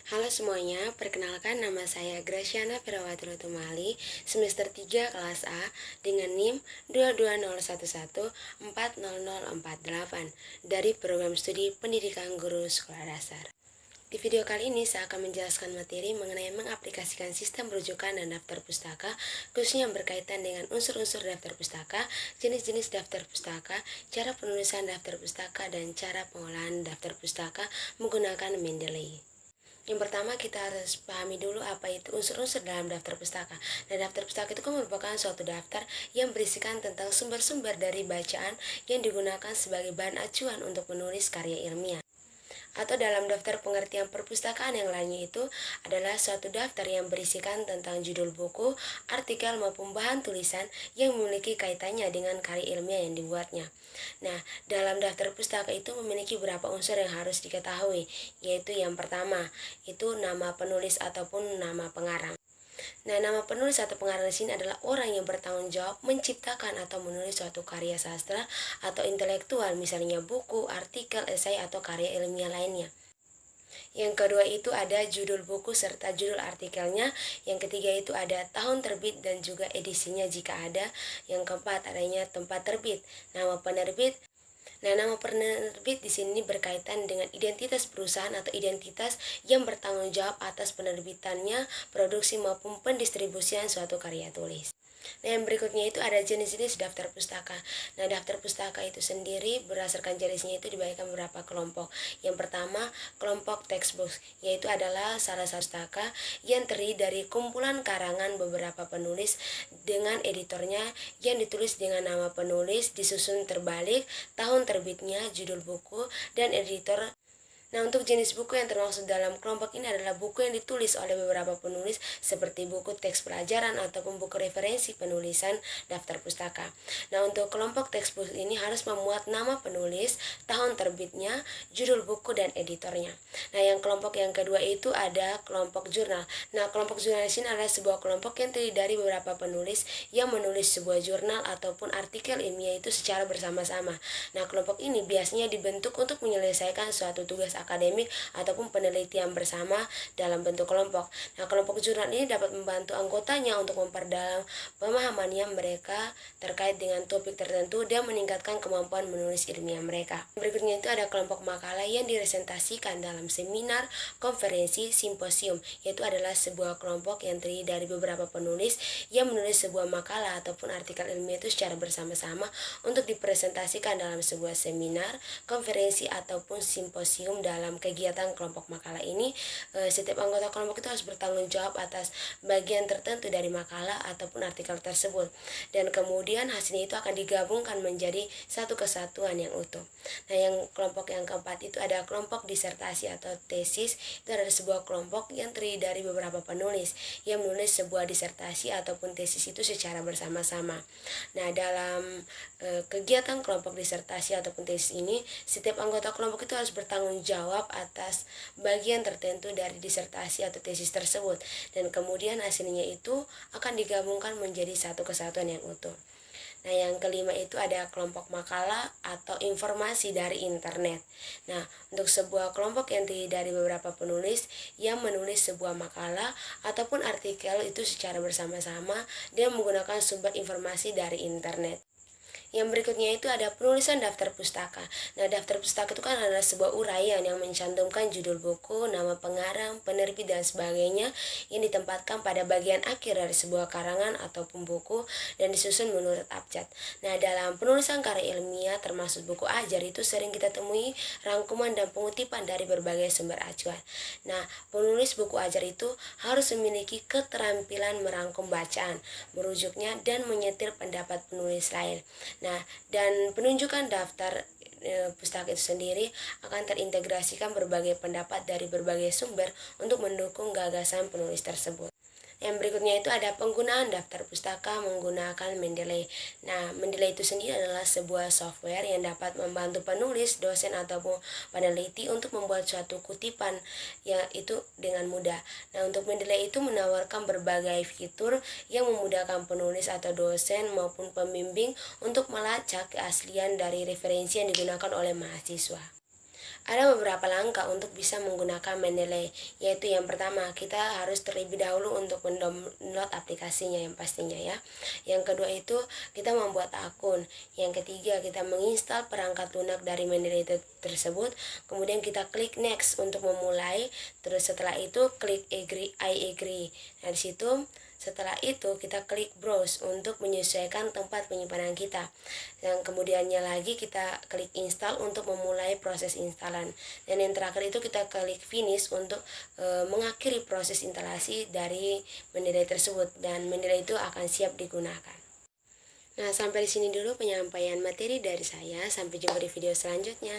Halo semuanya, perkenalkan nama saya Graciana Pirawati Tumali, semester 3 kelas A dengan NIM 22011400048 dari program studi Pendidikan Guru Sekolah Dasar. Di video kali ini saya akan menjelaskan materi mengenai mengaplikasikan sistem rujukan dan daftar pustaka, khususnya yang berkaitan dengan unsur-unsur daftar pustaka, jenis-jenis daftar pustaka, cara penulisan daftar pustaka, dan cara pengolahan daftar pustaka menggunakan Mendeley. Yang pertama kita harus pahami dulu apa itu unsur-unsur dalam daftar pustaka. Nah, daftar pustaka itu kan merupakan suatu daftar yang berisikan tentang sumber-sumber dari bacaan yang digunakan sebagai bahan acuan untuk menulis karya ilmiah. Atau dalam daftar pengertian perpustakaan yang lainnya itu adalah suatu daftar yang berisikan tentang judul buku, artikel maupun bahan tulisan yang memiliki kaitannya dengan karya ilmiah yang dibuatnya. Nah, dalam daftar pustaka itu memiliki beberapa unsur yang harus diketahui, yaitu yang pertama, itu nama penulis ataupun nama pengarang. Nah, nama penulis atau pengarang di sini adalah orang yang bertanggung jawab menciptakan atau menulis suatu karya sastra atau intelektual, misalnya buku, artikel, esai, atau karya ilmiah lainnya. Yang kedua itu ada judul buku serta judul artikelnya. Yang ketiga itu ada tahun terbit dan juga edisinya jika ada. Yang keempat adanya tempat terbit, nama penerbit. Nah, nama penerbit di sini berkaitan dengan identitas perusahaan atau identitas yang bertanggung jawab atas penerbitannya, produksi maupun pendistribusian suatu karya tulis. Nah, yang berikutnya itu ada jenis-jenis daftar pustaka. Nah, daftar pustaka itu sendiri berdasarkan jenisnya itu dibagikan beberapa kelompok. Yang pertama, kelompok textbook, yaitu adalah salah satu pustaka yang terdiri dari kumpulan karangan beberapa penulis dengan editornya yang ditulis dengan nama penulis, disusun terbalik, tahun terbitnya, judul buku, dan editor. Nah, untuk jenis buku yang termasuk dalam kelompok ini adalah buku yang ditulis oleh beberapa penulis seperti buku teks pelajaran ataupun buku referensi penulisan daftar pustaka. Nah, untuk kelompok textbook ini harus memuat nama penulis, tahun terbitnya, judul buku, dan editornya. Nah, yang kelompok yang kedua itu ada kelompok jurnal. Nah, kelompok jurnal ini adalah sebuah kelompok yang terdiri dari beberapa penulis yang menulis sebuah jurnal ataupun artikel ilmiah itu secara bersama-sama. Nah, kelompok ini biasanya dibentuk untuk menyelesaikan suatu tugas akademik ataupun penelitian bersama dalam bentuk kelompok. Nah, kelompok jurnal ini dapat membantu anggotanya untuk memperdalam pemahamannya mereka terkait dengan topik tertentu dan meningkatkan kemampuan menulis ilmiah mereka. Berikutnya itu ada kelompok makalah yang dipresentasikan dalam seminar, konferensi, simposium, yaitu adalah sebuah kelompok yang terdiri dari beberapa penulis yang menulis sebuah makalah ataupun artikel ilmiah itu secara bersama-sama untuk dipresentasikan dalam sebuah seminar, konferensi, ataupun simposium. Dalam kegiatan kelompok makalah ini, setiap anggota kelompok itu harus bertanggung jawab atas bagian tertentu dari makalah ataupun artikel tersebut, dan kemudian hasilnya itu akan digabungkan menjadi satu kesatuan yang utuh. Nah, yang kelompok yang keempat itu ada kelompok disertasi atau tesis. Itu adalah sebuah kelompok yang terdiri dari beberapa penulis yang menulis sebuah disertasi ataupun tesis itu secara bersama-sama. Nah, dalam kegiatan kelompok disertasi ataupun tesis ini, setiap anggota kelompok itu harus bertanggung jawab atas bagian tertentu dari disertasi atau tesis tersebut, dan kemudian hasilnya itu akan digabungkan menjadi satu kesatuan yang utuh. Nah, yang kelima itu ada kelompok makalah atau informasi dari internet. Nah, untuk sebuah kelompok yang terdiri dari beberapa penulis yang menulis sebuah makalah ataupun artikel itu secara bersama-sama dan menggunakan sumber informasi dari internet. Yang berikutnya itu ada penulisan daftar pustaka. Nah, daftar pustaka itu kan adalah sebuah uraian yang mencantumkan judul buku, nama pengarang, penerbit, dan sebagainya yang ditempatkan pada bagian akhir dari sebuah karangan ataupun buku dan disusun menurut abjad. Nah, dalam penulisan karya ilmiah termasuk buku ajar itu sering kita temui rangkuman dan pengutipan dari berbagai sumber acuan. Nah, penulis buku ajar itu harus memiliki keterampilan merangkum bacaan, merujuknya, dan menyetir pendapat penulis lain. Nah, dan penunjukan daftar pustaka itu sendiri akan terintegrasikan berbagai pendapat dari berbagai sumber untuk mendukung gagasan penulis tersebut. Yang berikutnya itu ada penggunaan daftar pustaka menggunakan Mendeley. Nah, Mendeley itu sendiri adalah sebuah software yang dapat membantu penulis, dosen, ataupun peneliti untuk membuat suatu kutipan yang itu dengan mudah. Nah, untuk Mendeley itu menawarkan berbagai fitur yang memudahkan penulis atau dosen maupun pembimbing untuk melacak keaslian dari referensi yang digunakan oleh mahasiswa. Ada beberapa langkah untuk bisa menggunakan Mendeley, yaitu yang pertama, kita harus terlebih dahulu untuk mendownload aplikasinya yang pastinya ya. Yang kedua itu kita membuat akun. Yang ketiga, kita menginstal perangkat lunak dari Mendeley tersebut. Kemudian kita klik next untuk memulai. Terus setelah itu klik I agree. Nah, di situ setelah itu kita klik browse untuk menyesuaikan tempat penyimpanan kita. Dan kemudiannya lagi kita klik install untuk memulai proses instalan. Dan yang terakhir itu kita klik finish untuk mengakhiri proses instalasi dari Mendeley tersebut, dan Mendeley itu akan siap digunakan. Nah, sampai di sini dulu penyampaian materi dari saya. Sampai jumpa di video selanjutnya.